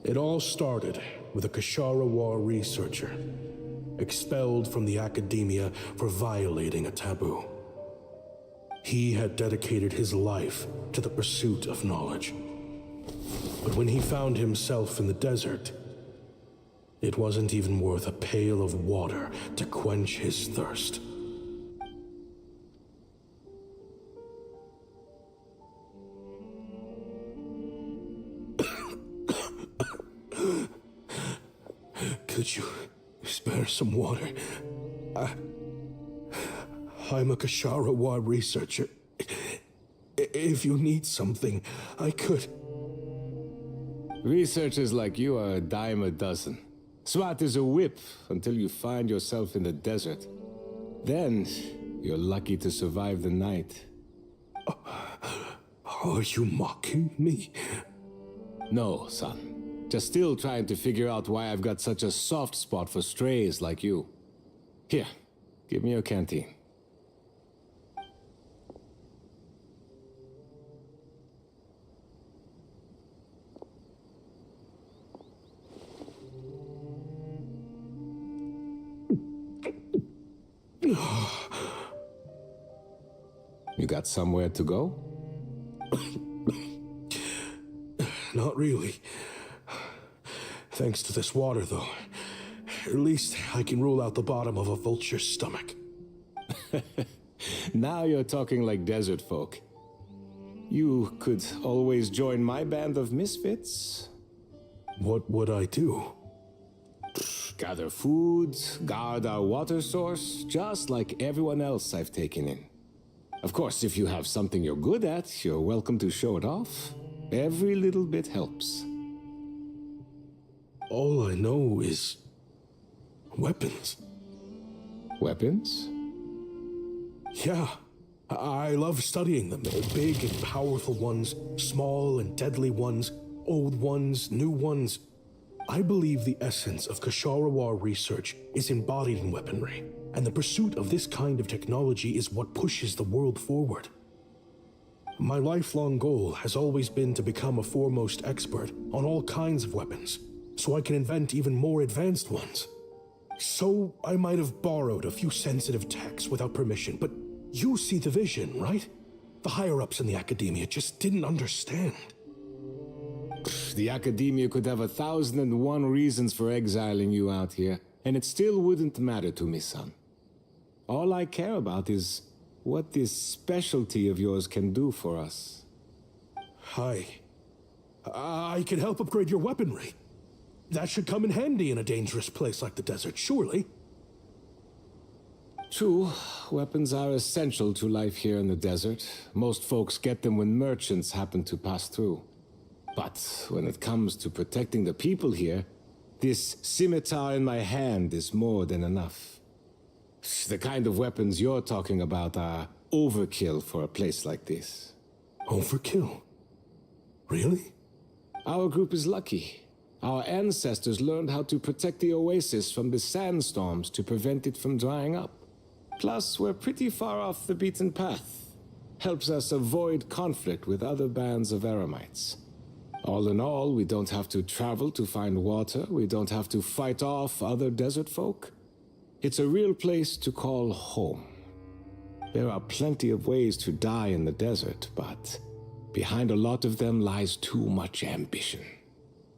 It all started with a Kashara War researcher, expelled from the academia for violating a taboo. He had dedicated his life to the pursuit of knowledge. But when he found himself in the desert, it wasn't even worth a pail of water to quench his thirst. Could you spare some water? I'm a Kashara War researcher. If you need something, I could. Researchers like you are a dime a dozen. Swat is a whip until you find yourself in the desert. Then, you're lucky to survive the night. Are you mocking me? No, son. Just still trying to figure out why I've got such a soft spot for strays like you. Here, give me your canteen. You got somewhere to go? Not really. Thanks to this water, though. At least I can rule out the bottom of a vulture's stomach. Now you're talking like desert folk. You could always join my band of misfits. What would I do? Gather food, guard our water source, just like everyone else I've taken in. Of course, if you have something you're good at, you're welcome to show it off. Every little bit helps. All I know is weapons. Weapons? Yeah, I love studying them. Big and powerful ones, small and deadly ones, old ones, new ones. I believe the essence of Kashara War research is embodied in weaponry, and the pursuit of this kind of technology is what pushes the world forward. My lifelong goal has always been to become a foremost expert on all kinds of weapons, so I can invent even more advanced ones. So I might have borrowed a few sensitive techs without permission, but you see the vision, right? The higher-ups in the academia just didn't understand. The academia could have 1,001 reasons for exiling you out here, and it still wouldn't matter to me, son. All I care about is what this specialty of yours can do for us. I can help upgrade your weaponry. That should come in handy in a dangerous place like the desert, surely. True, weapons are essential to life here in the desert. Most folks get them when merchants happen to pass through. But when it comes to protecting the people here, this scimitar in my hand is more than enough. The kind of weapons you're talking about are overkill for a place like this. Overkill? Really? Our group is lucky. Our ancestors learned how to protect the oasis from the sandstorms to prevent it from drying up. Plus, we're pretty far off the beaten path. Helps us avoid conflict with other bands of eremites. All in all, we don't have to travel to find water, we don't have to fight off other desert folk. It's a real place to call home. There are plenty of ways to die in the desert, but behind a lot of them lies too much ambition.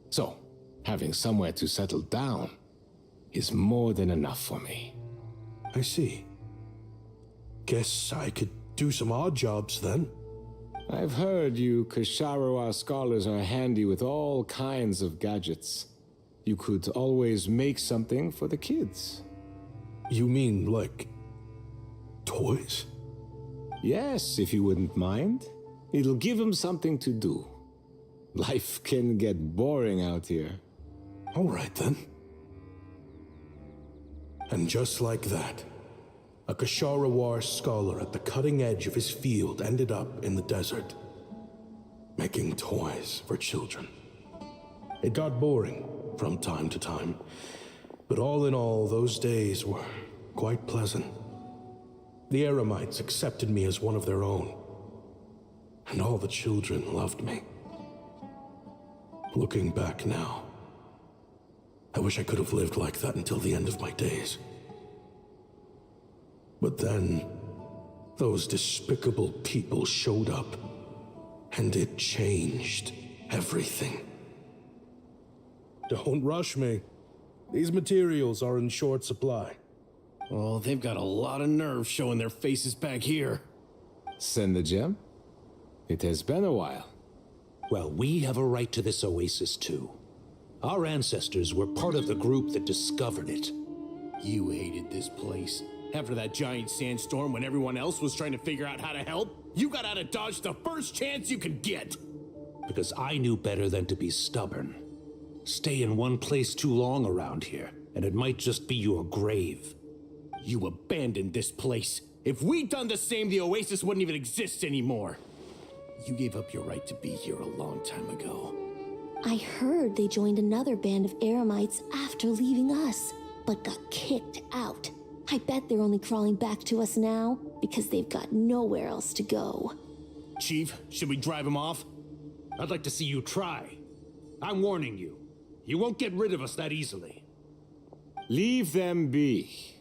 So, having somewhere to settle down is more than enough for me. I see. Guess I could do some odd jobs then. I've heard you Kashara scholars are handy with all kinds of gadgets. You could always make something for the kids. You mean, like, toys? Yes, if you wouldn't mind. It'll give them something to do. Life can get boring out here. All right, then. And just like that, a Kashara War scholar at the cutting edge of his field ended up in the desert, making toys for children. It got boring from time to time, but all in all, those days were quite pleasant. The eremites accepted me as one of their own, and all the children loved me. Looking back now, I wish I could have lived like that until the end of my days. But then, those despicable people showed up, and it changed everything. Don't rush me. These materials are in short supply. Oh, they've got a lot of nerve showing their faces back here. Send the gem? It has been a while. Well, we have a right to this oasis too. Our ancestors were part of the group that discovered it. You hated this place. After that giant sandstorm when everyone else was trying to figure out how to help, you got out of Dodge the first chance you could get. Because I knew better than to be stubborn. Stay in one place too long around here, and it might just be your grave. You abandoned this place. If we'd done the same, the oasis wouldn't even exist anymore. You gave up your right to be here a long time ago. I heard they joined another band of Eremites after leaving us, but got kicked out. I bet they're only crawling back to us now because they've got nowhere else to go. Chief, should we drive him off? I'd like to see you try. I'm warning you. You won't get rid of us that easily. Leave them be.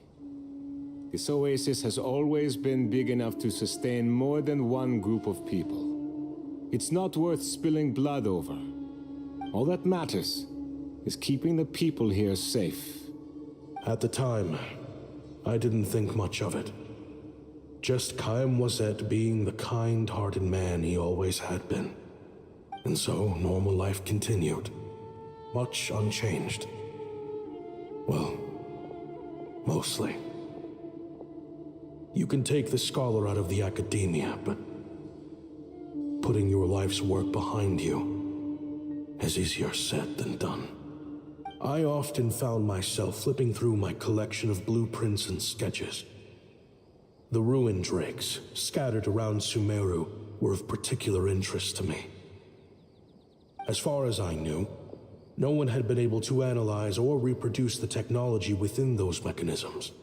This oasis has always been big enough to sustain more than one group of people. It's not worth spilling blood over. All that matters is keeping the people here safe. At the time, I didn't think much of it. Just Chaim Wazet being the kind-hearted man he always had been. And so, normal life continued. Much unchanged. Well, mostly. You can take the scholar out of the academia, but putting your life's work behind you is easier said than done. I often found myself flipping through my collection of blueprints and sketches. The ruin drakes scattered around Sumeru were of particular interest to me. As far as I knew, no one had been able to analyze or reproduce the technology within those mechanisms.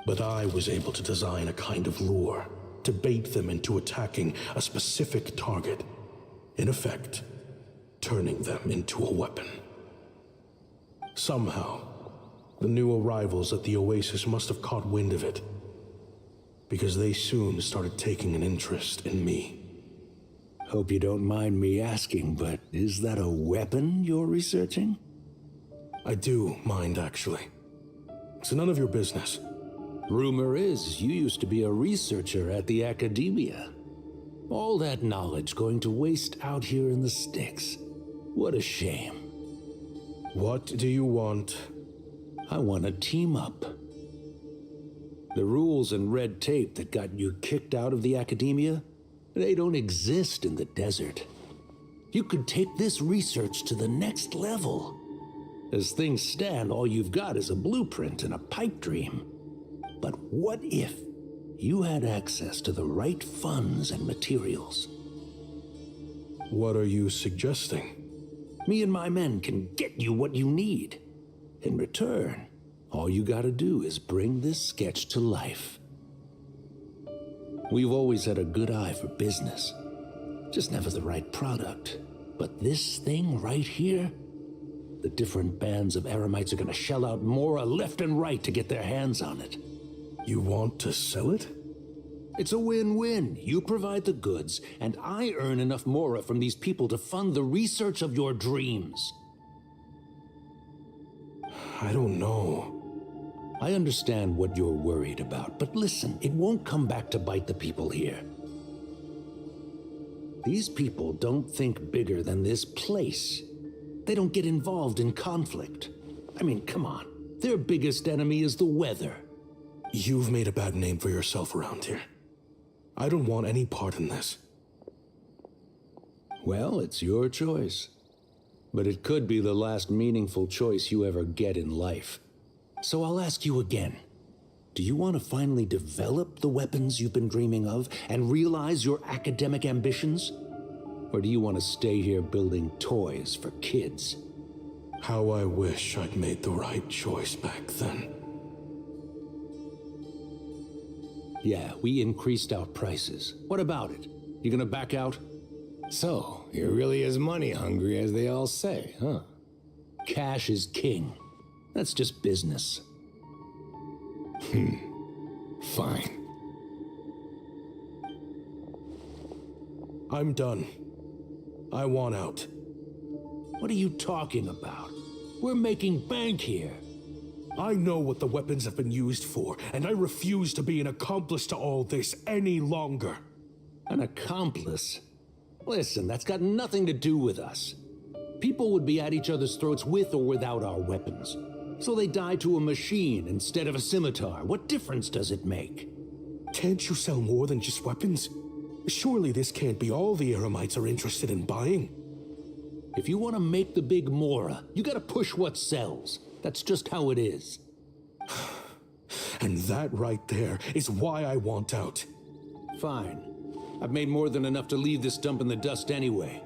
But I was able to design a kind of lure to bait them into attacking a specific target, in effect, turning them into a weapon. Somehow, the new arrivals at the oasis must have caught wind of it, because they soon started taking an interest in me. Hope you don't mind me asking, but is that a weapon you're researching? I do mind, actually. It's none of your business. Rumor is you used to be a researcher at the academia. All that knowledge going to waste out here in the sticks. What a shame. What do you want? I want to team up. The rules and red tape that got you kicked out of the academia, they don't exist in the desert. You could take this research to the next level. As things stand, all you've got is a blueprint and a pipe dream. But what if you had access to the right funds and materials? What are you suggesting? Me and my men can get you what you need. In return, all you gotta do is bring this sketch to life. We've always had a good eye for business, just never the right product. But this thing right here, the different bands of Eremites are gonna shell out more left and right to get their hands on it. You want to sell it? It's a win-win. You provide the goods, and I earn enough mora from these people to fund the research of your dreams. I don't know. I understand what you're worried about, but listen, it won't come back to bite the people here. These people don't think bigger than this place. They don't get involved in conflict. I mean, come on. Their biggest enemy is the weather. You've made a bad name for yourself around here. I don't want any part in this. Well, it's your choice. But it could be the last meaningful choice you ever get in life. So I'll ask you again. Do you want to finally develop the weapons you've been dreaming of and realize your academic ambitions? Or do you want to stay here building toys for kids? How I wish I'd made the right choice back then. Yeah, we increased our prices. What about it? You gonna back out? So, you're really as money hungry as they all say, huh? Cash is king. That's just business. Fine. I'm done. I want out. What are you talking about? We're making bank here. I know what the weapons have been used for, and I refuse to be an accomplice to all this any longer. An accomplice? Listen, that's got nothing to do with us. People would be at each other's throats with or without our weapons. So they die to a machine instead of a scimitar. What difference does it make? Can't you sell more than just weapons? Surely this can't be all the Eremites are interested in buying. If you want to make the big Mora, you gotta push what sells. That's just how it is. And that right there is why I want out. Fine. I've made more than enough to leave this dump in the dust anyway.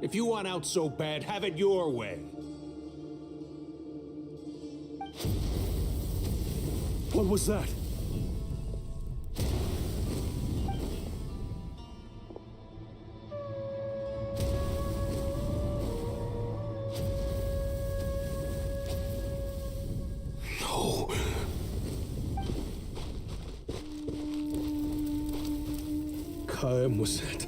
If you want out so bad, have it your way. What was that? No. Kaem was it.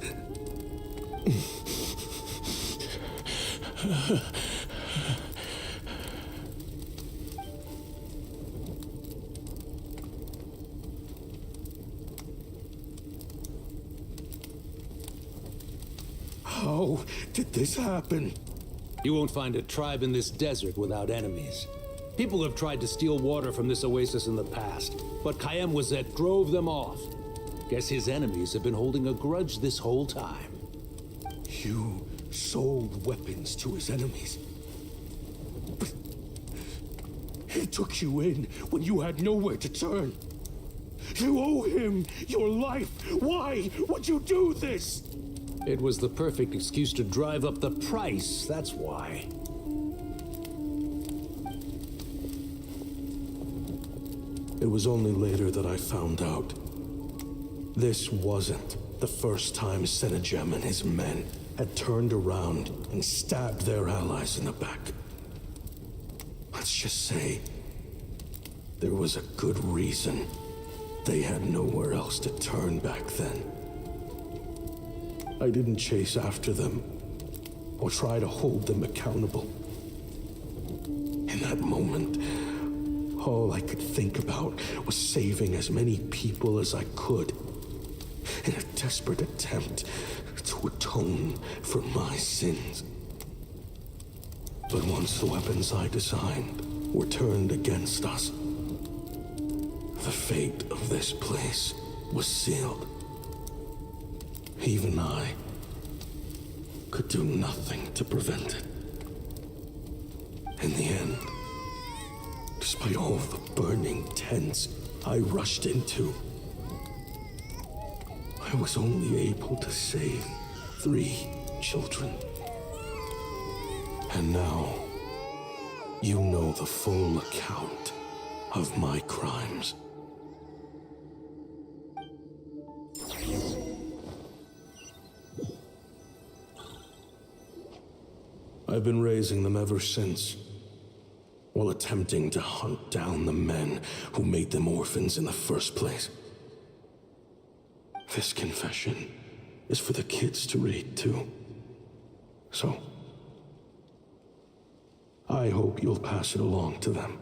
How did this happen? You won't find a tribe in this desert without enemies. People have tried to steal water from this oasis in the past, but Kaem Wazet drove them off. Guess his enemies have been holding a grudge this whole time. You sold weapons to his enemies. But he took you in when you had nowhere to turn. You owe him your life. Why would you do this? It was the perfect excuse to drive up the price, that's why. It was only later that I found out. This wasn't the first time Senegem and his men had turned around and stabbed their allies in the back. Let's just say there was a good reason they had nowhere else to turn back then. I didn't chase after them or try to hold them accountable. In that moment, all I could think about was saving as many people as I could in a desperate attempt to atone for my sins. But once the weapons I designed were turned against us, the fate of this place was sealed. Even I could do nothing to prevent it. In the end, despite all the burning tents I rushed into, I was only able to save 3 children. And now, you know the full account of my crimes. I've been raising them ever since, while attempting to hunt down the men who made them orphans in the first place. This confession is for the kids to read too. So, I hope you'll pass it along to them.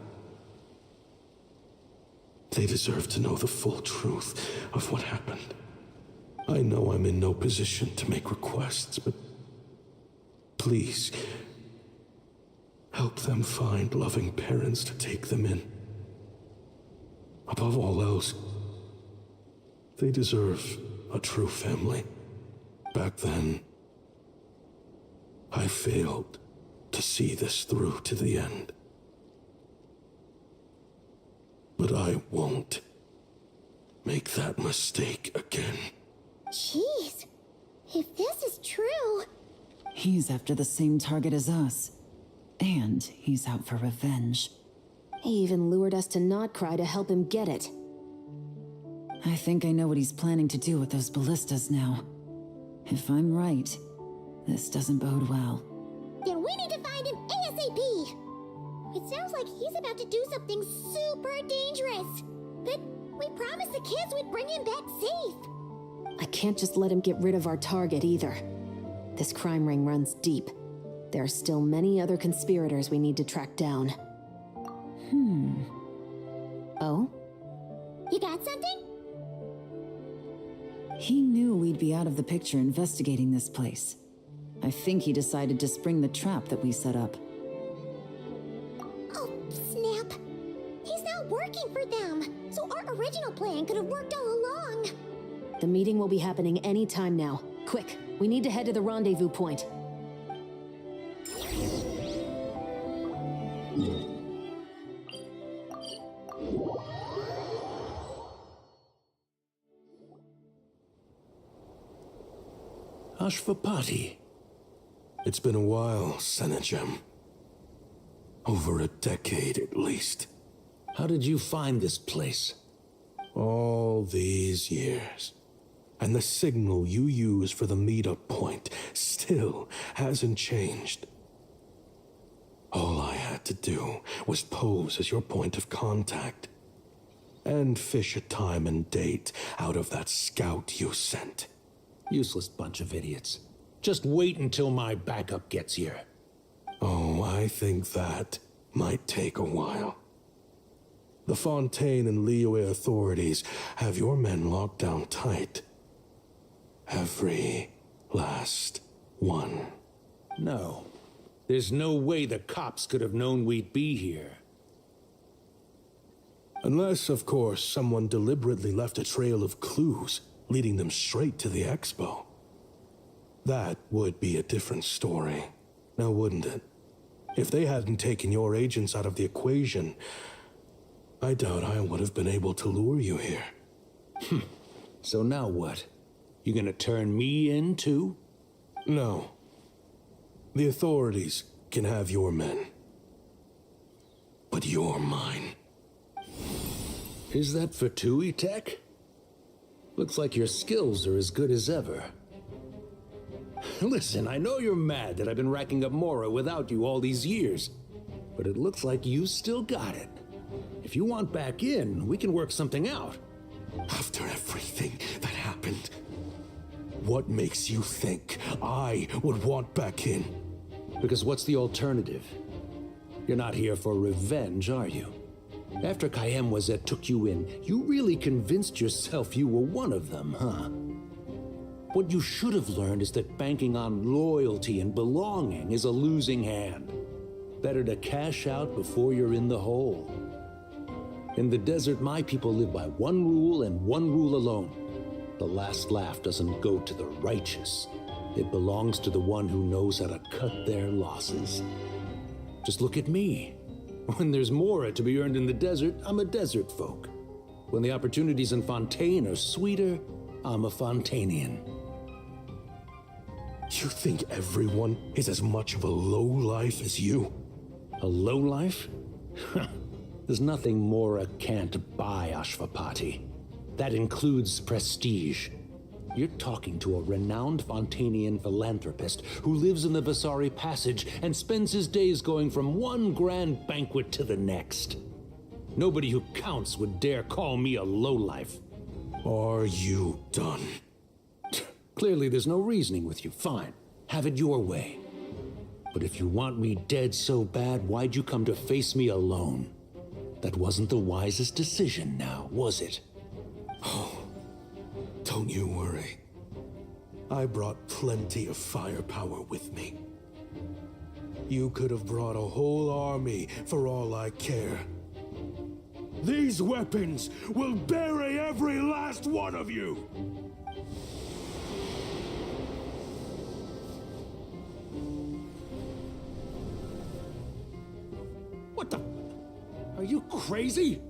They deserve to know the full truth of what happened. I know I'm in no position to make requests, but please, help them find loving parents to take them in. Above all else, they deserve a true family. Back then, I failed to see this through to the end. But I won't make that mistake again. Jeez, if this is true... He's after the same target as us. And he's out for revenge. He even lured us to Nod-Krai to help him get it. I think I know what he's planning to do with those ballistas now. If I'm right, this doesn't bode well. Then we need to find him ASAP! It sounds like he's about to do something super dangerous. But we promised the kids we'd bring him back safe. I can't just let him get rid of our target either. This crime ring runs deep. There are still many other conspirators we need to track down. Oh? You got something? He knew we'd be out of the picture investigating this place. I think he decided to spring the trap that we set up. Oh, snap. He's not working for them. So our original plan could have worked all along. The meeting will be happening any time now. Quick, we need to head to the rendezvous point. Ashvapati. It's been a while, Senegem. Over a decade at least. How did you find this place? All these years. And the signal you use for the meetup point still hasn't changed. All I had to do was pose as your point of contact. And fish a time and date out of that scout you sent. Useless bunch of idiots. Just wait until my backup gets here. Oh, I think that might take a while. The Fontaine and Liyue authorities have your men locked down tight. Every last one. No. There's no way the cops could have known we'd be here. Unless, of course, someone deliberately left a trail of clues, leading them straight to the expo. That would be a different story, now wouldn't it? If they hadn't taken your agents out of the equation, I doubt I would have been able to lure you here. So now what? You gonna turn me in too? No. The authorities can have your men. But you're mine. Is that for Tui Tech? Looks like your skills are as good as ever. Listen, I know you're mad that I've been racking up Mora without you all these years, but it looks like you still got it. If you want back in, we can work something out. After everything that happened, what makes you think I would want back in? Because what's the alternative? You're not here for revenge, are you? After Kayem took you in, you really convinced yourself you were one of them, huh? What you should have learned is that banking on loyalty and belonging is a losing hand. Better to cash out before you're in the hole. In the desert, my people live by one rule and one rule alone. The last laugh doesn't go to the righteous. It belongs to the one who knows how to cut their losses. Just look at me. When there's Mora to be earned in the desert, I'm a desert folk. When the opportunities in Fontaine are sweeter, I'm a Fontanian. You think everyone is as much of a lowlife as you? A lowlife? There's nothing Mora can't buy, Ashvapati. That includes prestige. You're talking to a renowned Fontanian philanthropist who lives in the Vasari Passage and spends his days going from one grand banquet to the next. Nobody who counts would dare call me a lowlife. Are you done? Clearly there's no reasoning with you. Fine. Have it your way. But if you want me dead so bad, why'd you come to face me alone? That wasn't the wisest decision now, was it? Oh, don't you worry. I brought plenty of firepower with me. You could have brought a whole army for all I care. These weapons will bury every last one of you! What the? Are you crazy?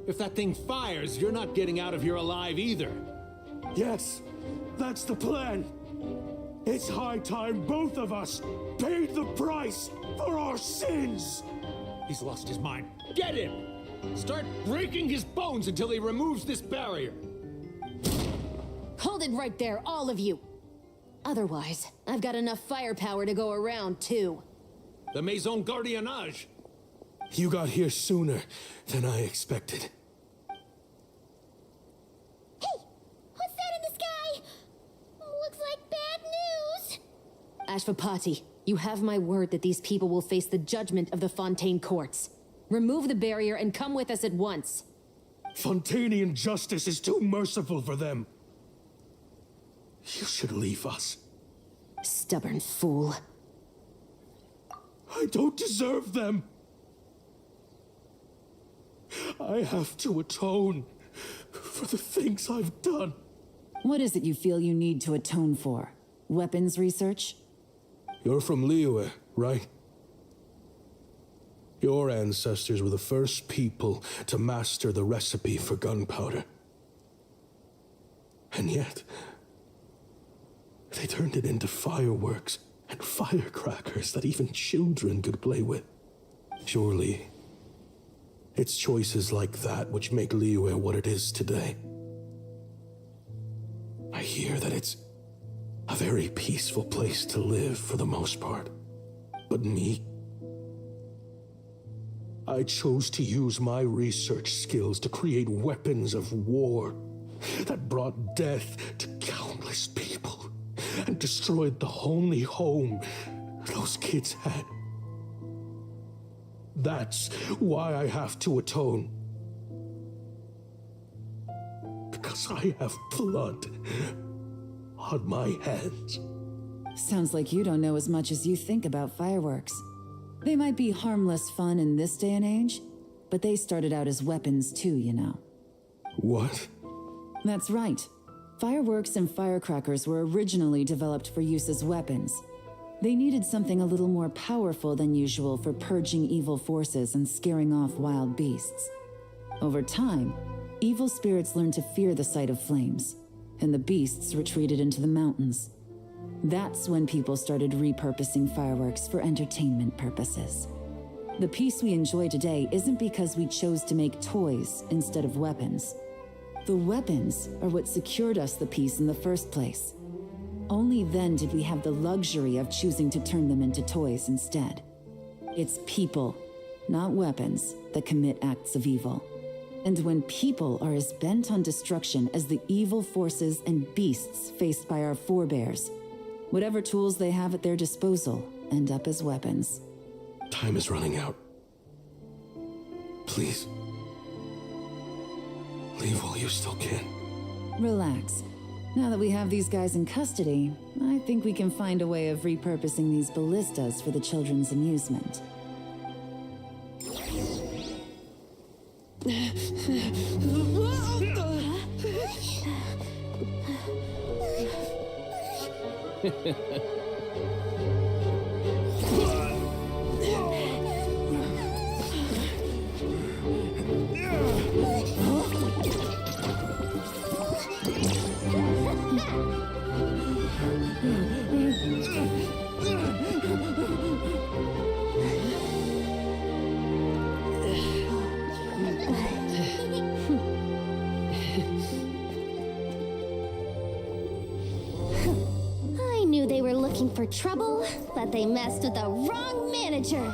If that thing fires, you're not getting out of here alive either. Yes, that's the plan. It's high time both of us paid the price for our sins. He's lost his mind. Get him! Start breaking his bones until he removes this barrier. Hold it right there, all of you. Otherwise, I've got enough firepower to go around, too. The Maison Gardiennage. You got here sooner than I expected. Hey! What's that in the sky? Looks like bad news! Ashvapati, you have my word that these people will face the judgment of the Fontaine courts. Remove the barrier and come with us at once. Fontanian justice is too merciful for them. You should leave us. Stubborn fool. I don't deserve them. I have to atone for the things I've done. What is it you feel you need to atone for? Weapons research? You're from Liyue, right? Your ancestors were the first people to master the recipe for gunpowder. And yet, they turned it into fireworks and firecrackers that even children could play with. Surely, it's choices like that which make Liyue what it is today. I hear that it's a very peaceful place to live for the most part. But me? I chose to use my research skills to create weapons of war that brought death to countless people and destroyed the only home those kids had. That's why I have to atone. Because I have blood on my hands. Sounds like you don't know as much as you think about fireworks. They might be harmless fun in this day and age, but they started out as weapons too, you know. What? That's right. Fireworks and firecrackers were originally developed for use as weapons. They needed something a little more powerful than usual for purging evil forces and scaring off wild beasts. Over time, evil spirits learned to fear the sight of flames, and the beasts retreated into the mountains. That's when people started repurposing fireworks for entertainment purposes. The peace we enjoy today isn't because we chose to make toys instead of weapons. The weapons are what secured us the peace in the first place. Only then did we have the luxury of choosing to turn them into toys instead. It's people, not weapons, that commit acts of evil. And when people are as bent on destruction as the evil forces and beasts faced by our forebears, whatever tools they have at their disposal end up as weapons. Time is running out. Please. Leave while you still can. Relax. Now that we have these guys in custody, I think we can find a way of repurposing these ballistas for the children's amusement. I knew they were looking for trouble, but they messed with the wrong manager.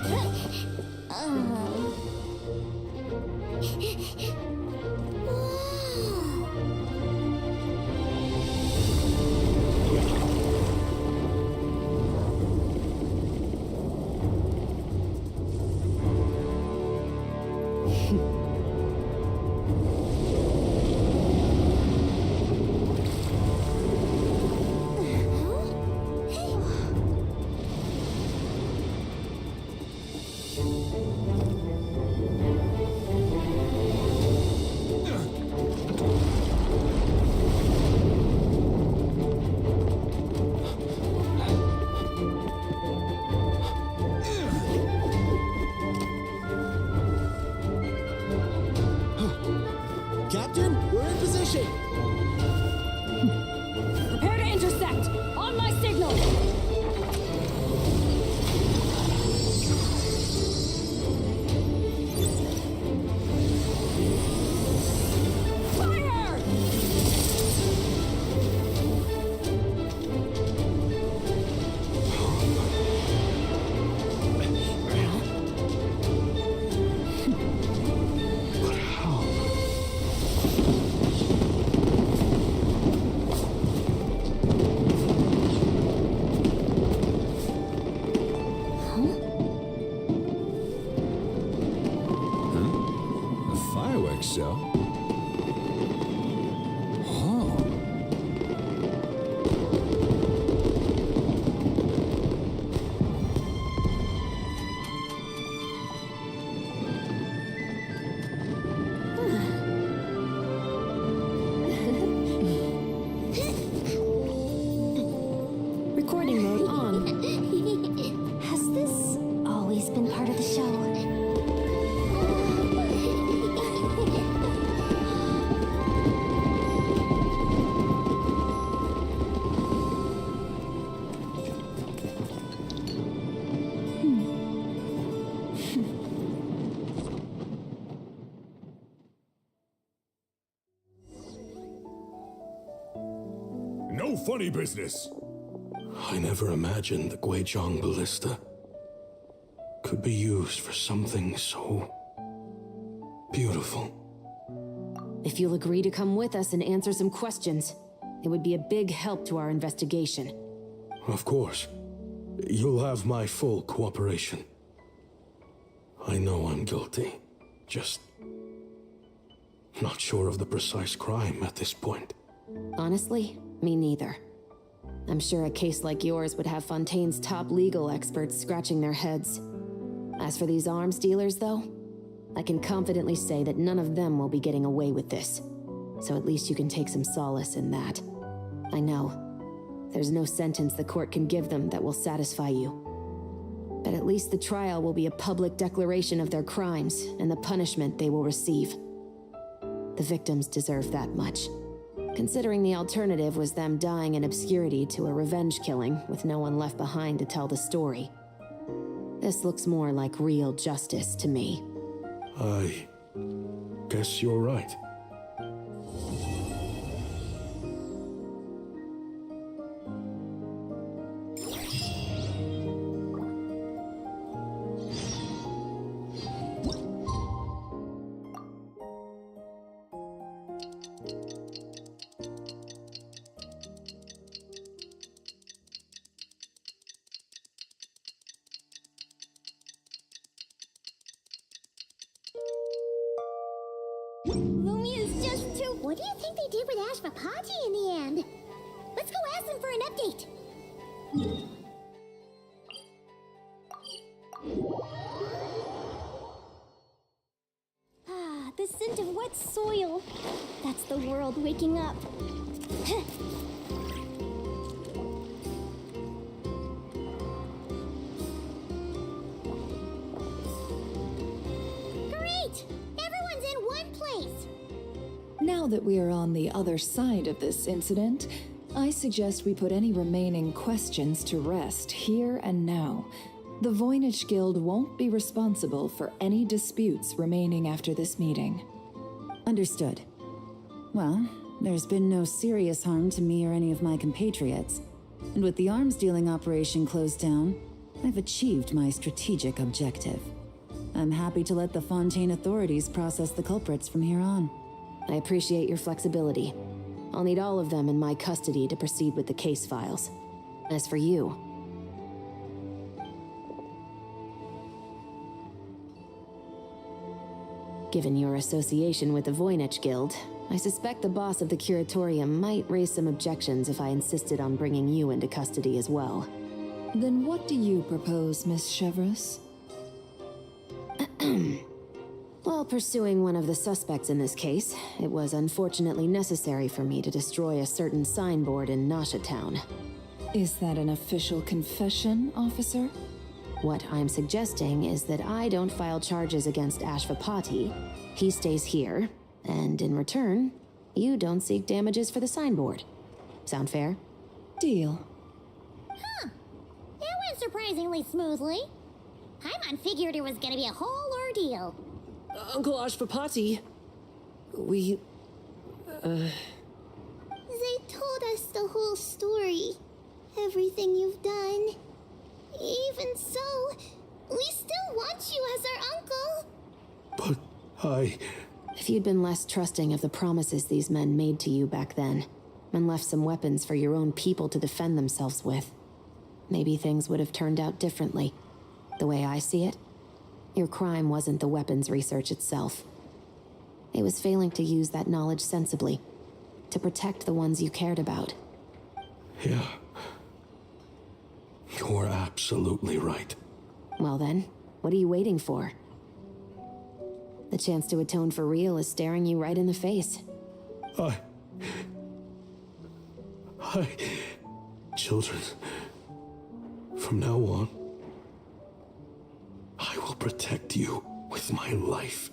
so? Recording mode on. Has this always been part of the show? No funny business. I never imagined the Guizhong ballista could be used for something so beautiful. If you'll agree to come with us and answer some questions, it would be a big help to our investigation. Of course. You'll have my full cooperation. I know I'm guilty. Just not sure of the precise crime at this point. Honestly, me neither. I'm sure a case like yours would have Fontaine's top legal experts scratching their heads. As for these arms dealers, though, I can confidently say that none of them will be getting away with this. So at least you can take some solace in that. I know. There's no sentence the court can give them that will satisfy you. But at least the trial will be a public declaration of their crimes and the punishment they will receive. The victims deserve that much. Considering the alternative was them dying in obscurity to a revenge killing with no one left behind to tell the story. This looks more like real justice to me. I guess you're right. Lumia's just too... What do you think they did with Ashvapati in the end? Let's go ask them for an update. Ah, the scent of wet soil. That's the world waking up. Great! Everyone's in one place. Now that we are on the other side of this incident, I suggest we put any remaining questions to rest here and now. The Voynich Guild won't be responsible for any disputes remaining after this meeting. Understood. Well, there's been no serious harm to me or any of my compatriots. And with the arms dealing operation closed down, I've achieved my strategic objective. I'm happy to let the Fontaine authorities process the culprits from here on. I appreciate your flexibility. I'll need all of them in my custody to proceed with the case files. As for you, given your association with the Voynich Guild, I suspect the boss of the Curatorium might raise some objections if I insisted on bringing you into custody as well. Then what do you propose, Miss Chevreuse? While pursuing one of the suspects in this case, it was unfortunately necessary for me to destroy a certain signboard in Nasha Town. Is that an official confession, officer? What I'm suggesting is that I don't file charges against Ashvapati, he stays here, and in return, you don't seek damages for the signboard. Sound fair? Deal. Huh. That went surprisingly smoothly. Paimon figured it was gonna be a whole ordeal. Uncle Ashvapati, we... They told us the whole story. Everything you've done. Even so, we still want you as our uncle. But If you'd been less trusting of the promises these men made to you back then, and left some weapons for your own people to defend themselves with, maybe things would have turned out differently. The way I see it, your crime wasn't the weapons research itself. It was failing to use that knowledge sensibly, to protect the ones you cared about. Yeah. You're absolutely right. Well then, what are you waiting for? The chance to atone for real is staring you right in the face. Children, from now on, I will protect you with my life.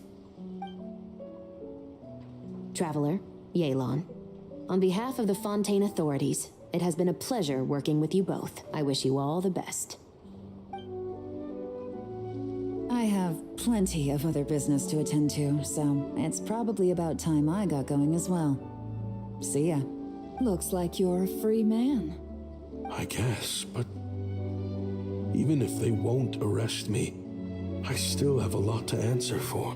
Traveler, Yelan, on behalf of the Fontaine authorities, it has been a pleasure working with you both. I wish you all the best. I have plenty of other business to attend to, so it's probably about time I got going as well. See ya. Looks like you're a free man. I guess, but even if they won't arrest me, I still have a lot to answer for.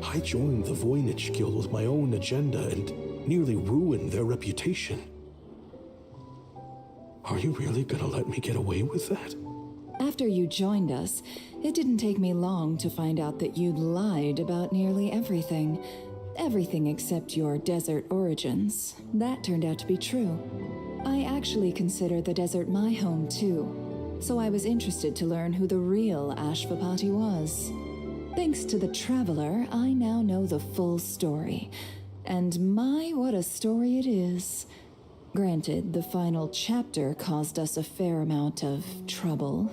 I joined the Voynich Guild with my own agenda and nearly ruined their reputation. Are you really gonna let me get away with that? After you joined us, it didn't take me long to find out that you'd lied about nearly everything. Everything except your desert origins. That turned out to be true. I actually consider the desert my home too, so I was interested to learn who the real Ashvapati was. Thanks to the Traveler, I now know the full story. And my, what a story it is. Granted, the final chapter caused us a fair amount of trouble.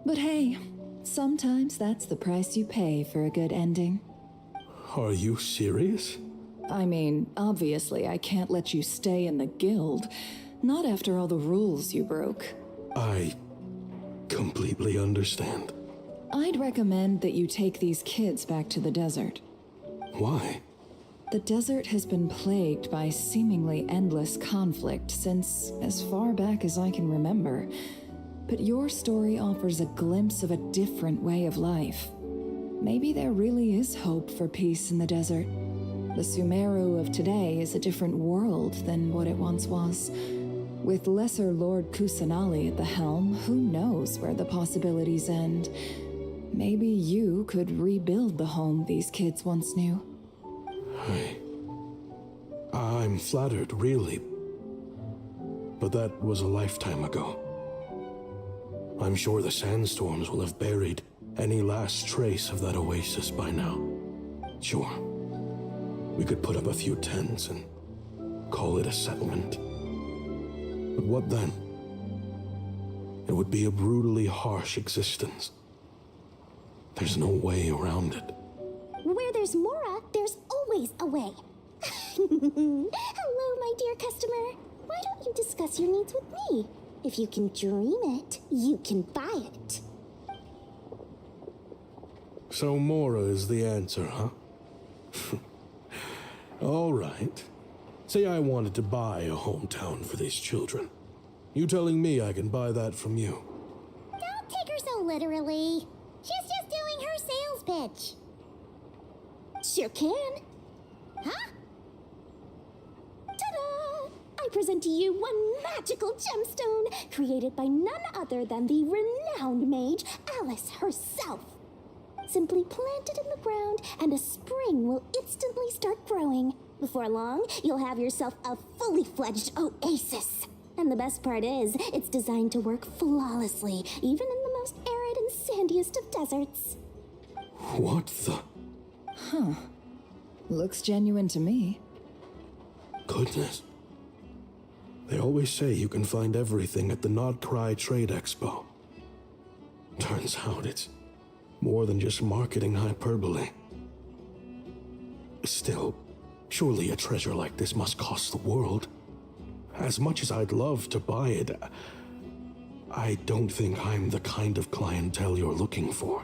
But hey, sometimes that's the price you pay for a good ending. Are you serious? I mean, obviously I can't let you stay in the guild. Not after all the rules you broke. I completely understand. I'd recommend that you take these kids back to the desert. Why? The desert has been plagued by seemingly endless conflict since as far back as I can remember. But your story offers a glimpse of a different way of life. Maybe there really is hope for peace in the desert. The Sumeru of today is a different world than what it once was. With Lesser Lord Kusanali at the helm, who knows where the possibilities end? Maybe you could rebuild the home these kids once knew. I'm flattered, really. But that was a lifetime ago. I'm sure the sandstorms will have buried any last trace of that oasis by now. Sure, we could put up a few tents and call it a settlement. But what then? It would be a brutally harsh existence. There's no way around it. Where there's Mora, there's always a way. Hello, my dear customer. Why don't you discuss your needs with me? If you can dream it, you can buy it. So Mora is the answer, huh? All right. Say I wanted to buy a hometown for these children. You telling me I can buy that from you? Don't take her so literally. She's just doing her sales pitch. Sure can. Huh? Ta-da! I present to you one magical gemstone created by none other than the renowned mage Alice herself. Simply plant it in the ground and a spring will instantly start growing. Before long, you'll have yourself a fully fledged oasis. And the best part is, it's designed to work flawlessly, even in the most arid and sandiest of deserts. What the? Huh. Looks genuine to me. Goodness. They always say you can find everything at the Nod-Krai Trade Expo. Turns out it's more than just marketing hyperbole. Still, surely a treasure like this must cost the world. As much as I'd love to buy it, I don't think I'm the kind of clientele you're looking for.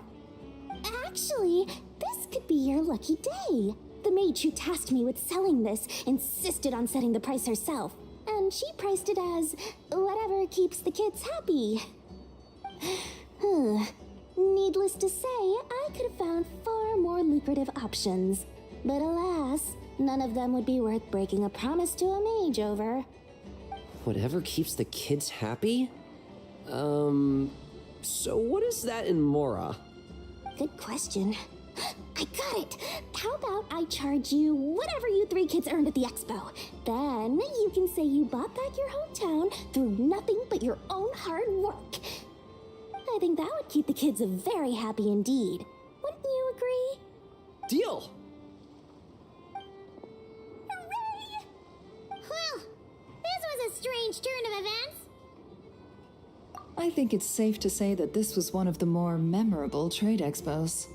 Actually, this could be your lucky day. The mage who tasked me with selling this insisted on setting the price herself, and she priced it as whatever keeps the kids happy. Needless to say, I could have found far more lucrative options. But alas, none of them would be worth breaking a promise to a mage over. Whatever keeps the kids happy? So what is that in Mora? Good question. I got it! How about I charge you whatever you three kids earned at the expo? Then you can say you bought back your hometown through nothing but your own hard work. I think that would keep the kids very happy indeed. Wouldn't you agree? Deal! Hooray! Well, this was a strange turn of events. I think it's safe to say that this was one of the more memorable trade expos.